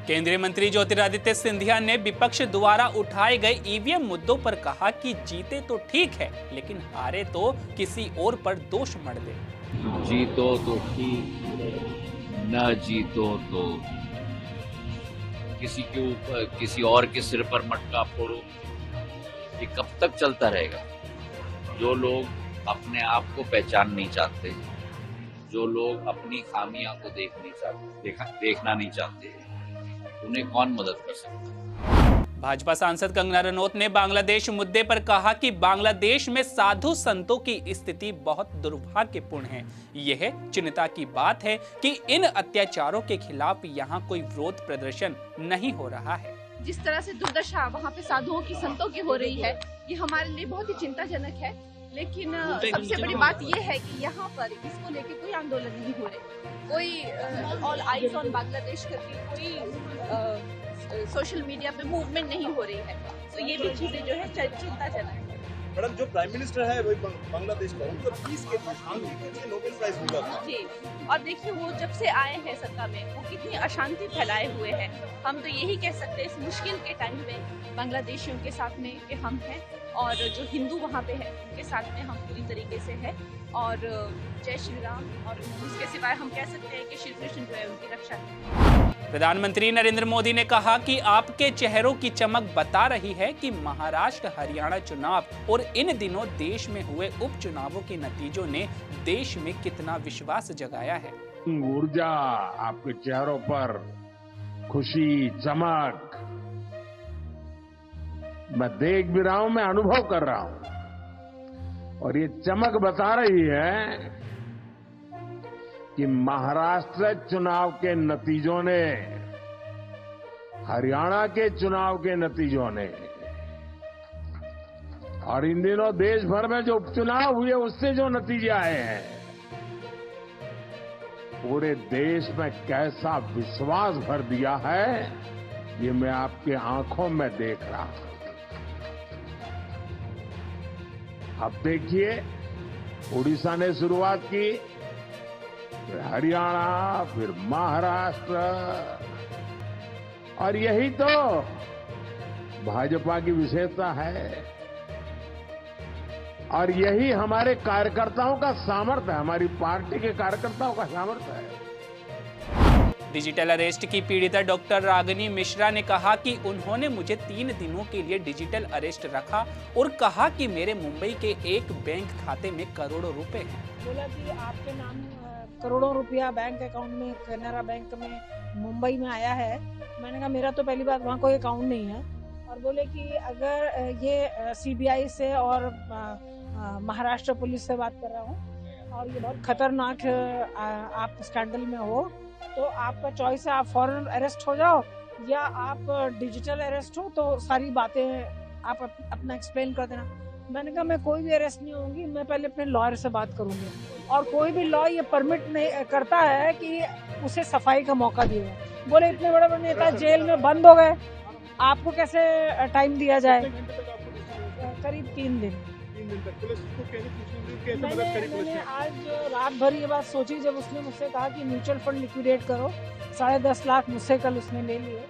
केंद्रीय मंत्री ज्योतिरादित्य सिंधिया ने विपक्ष द्वारा उठाए गए ईवीएम मुद्दों पर कहा कि जीते तो ठीक है, लेकिन हारे तो किसी और पर दोष मढ़ दे। जीतो तो ठीक, न जीतो तो किसी के ऊपर, किसी और के सिर पर मटका फोड़ो। ये कब तक चलता रहेगा? जो लोग अपने आप को पहचान नहीं चाहते, जो लोग अपनी खामियां को देखना नहीं चाहते, उन्हें कौन मदद कर सकता है? भाजपा सांसद कंगना रनौत ने बांग्लादेश मुद्दे पर कहा कि बांग्लादेश में साधु संतों की स्थिति बहुत दुर्भाग्यपूर्ण है। यह चिंता की बात है कि इन अत्याचारों के खिलाफ यहाँ कोई विरोध प्रदर्शन नहीं हो रहा है। जिस तरह से दुर्दशा वहाँ पे साधुओं की, संतों की हो रही है, ये हमारे लिए बहुत ही चिंताजनक है। लेकिन सबसे बड़ी बात ये है कि यहाँ पर इसको लेके कोई आंदोलन नहीं हो रहे, कोई ऑल आइज ऑन बांग्लादेश करके कोई सोशल मीडिया पे मूवमेंट नहीं हो रही है। तो ये भी चीजें जो है चिंताजनक है। मैडम, जो प्राइम मिनिस्टर है वही बांग्लादेश का, उनको पीस के लिए नोबेल प्राइज मिला था जी। और देखिए, वो जब से आए हैं सत्ता में, वो कितनी अशांति फैलाए हुए हैं। हम तो यही कह सकते हैं इस मुश्किल के टाइम में बांग्लादेशियों के साथ में कि हम हैं, और जो हिंदू वहाँ पे है उनके साथ में हम पूरी तरीके से है। और जय श्री राम, और उसके सिवाय हम कह सकते हैं कि श्री कृष्ण जो है उनकी रक्षा है। प्रधानमंत्री नरेंद्र मोदी ने कहा कि आपके चेहरों की चमक बता रही है कि महाराष्ट्र हरियाणा चुनाव और इन दिनों देश में हुए उपचुनावों के नतीजों ने देश में कितना विश्वास जगाया है। ऊर्जा आपके चेहरों पर, खुशी, चमक मैं देख भी रहा हूं, मैं अनुभव कर रहा हूं, और ये चमक बता रही है कि महाराष्ट्र चुनाव के नतीजों ने, हरियाणा के चुनाव के नतीजों ने, और इन दिनों देश भर में जो उपचुनाव हुए उससे जो नतीजे आए हैं, पूरे देश में कैसा विश्वास भर दिया है, ये मैं आपके आंखों में देख रहा हूं। अब देखिए, उड़ीसा ने शुरुआत की, फिर हरियाणा, फिर महाराष्ट्र, और यही तो भाजपा की विशेषता है, और यही हमारे कार्यकर्ताओं का सामर्थ्य है, हमारी पार्टी के कार्यकर्ताओं का सामर्थ्य है। डिजिटल अरेस्ट की पीड़िता डॉक्टर रागिनी मिश्रा ने कहा कि उन्होंने मुझे 3 दिनों के लिए डिजिटल अरेस्ट रखा और कहा कि मेरे मुंबई के एक बैंक खाते में करोड़ों रुपए हैं। बोला कि आपके नाम करोड़ों रुपया बैंक अकाउंट में, कैनरा बैंक में मुंबई में आया है। मैंने कहा मेरा तो पहली बात वहाँ कोई अकाउंट नहीं है, और बोले कि अगर ये सीबीआई से और महाराष्ट्र पुलिस से बात कर रहा हूँ, और ये बहुत खतरनाक आप स्कैंडल में हो, तो आपका चॉइस है, आप फॉरेन अरेस्ट हो जाओ या आप डिजिटल अरेस्ट हो, तो सारी बातें आप अपना एक्सप्लेन कर देना। मैंने कहा मैं कोई भी अरेस्ट नहीं होंगी, मैं पहले अपने लॉयर से बात करूंगी, और कोई भी लॉ ये परमिट नहीं करता है कि उसे सफाई का मौका दिए। बोले इतने बड़े बड़े नेता जेल में बंद हो गए, आपको कैसे टाइम दिया जाए? करीब 3 दिन। मैंने आज रात भर ये बात सोची, जब उसने मुझसे कहा कि म्यूचुअल फंड लिक्विडेट करो। 10.5 लाख मुझसे कल उसने ले लिए,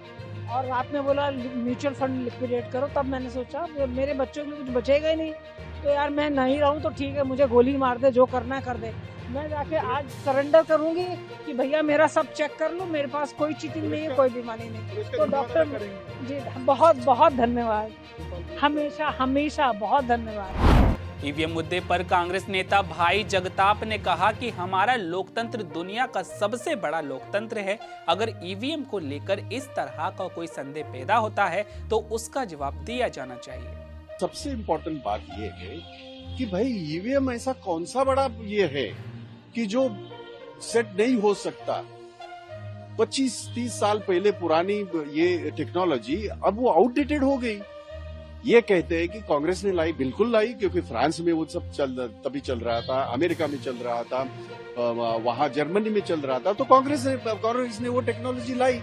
और रात में बोला म्यूचुअल फंड लिक्विडेट करो। तब मैंने सोचा मेरे बच्चों के लिए कुछ बचेगा ही नहीं, तो यार मैं नहीं रहूं तो ठीक है, मुझे गोली मार दे, जो करना कर दे। मैं जाके आज सरेंडर करूंगी कि भैया मेरा सब चेक कर लो, मेरे पास कोई चीटिंग नहीं है, कोई बीमारी नहीं। तो डॉक्टर जी बहुत बहुत धन्यवाद, हमेशा हमेशा बहुत धन्यवाद। ईवीएम मुद्दे पर कांग्रेस नेता भाई जगताप ने कहा कि हमारा लोकतंत्र दुनिया का सबसे बड़ा लोकतंत्र है। अगर ईवीएम को लेकर इस तरह का कोई संदेह पैदा होता है तो उसका जवाब दिया जाना चाहिए। सबसे इम्पोर्टेंट बात ये है कि भाई ईवीएम ऐसा कौन सा बड़ा ये है कि जो सेट नहीं हो सकता। 25-30 साल पहले पुरानी ये टेक्नोलॉजी अब वो आउटडेटेड हो गई। ये कहते हैं कि कांग्रेस ने लाई, बिल्कुल लाई, क्योंकि फ्रांस में वो सब तभी चल रहा था, अमेरिका में चल रहा था, वहां जर्मनी में चल रहा था, तो कांग्रेस ने वो टेक्नोलॉजी लाई।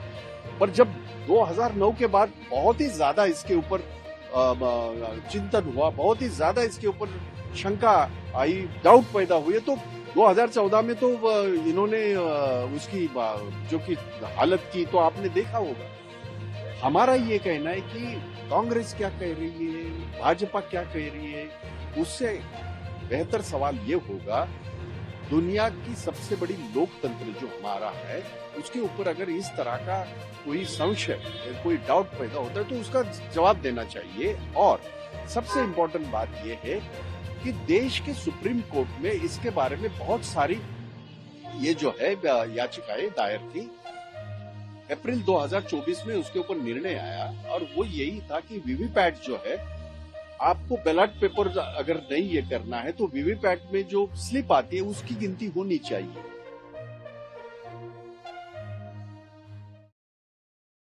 पर जब 2009 के बाद बहुत ही ज्यादा इसके ऊपर चिंतन हुआ, बहुत ही ज्यादा इसके ऊपर शंका आई, डाउट पैदा हुए, तो 2014 में तो इन्होंने उसकी जो कि हालत की तो आपने देखा होगा। हमारा ये कहना है कि कांग्रेस क्या कह रही है, भाजपा क्या कह रही है, उससे बेहतर सवाल ये होगा, दुनिया की सबसे बड़ी लोकतंत्र जो हमारा है, उसके ऊपर अगर इस तरह का कोई संशय, कोई डाउट पैदा होता है तो उसका जवाब देना चाहिए। और सबसे इम्पोर्टेंट बात यह है कि देश के सुप्रीम कोर्ट में इसके बारे में बहुत सारी ये जो है याचिकाएं दायर थी। अप्रैल 2024 में उसके ऊपर निर्णय आया और वो यही था कि वीवीपैट जो है, आपको बैलेट पेपर अगर नहीं ये करना है तो वीवीपैट में जो स्लिप आती है उसकी गिनती होनी चाहिए।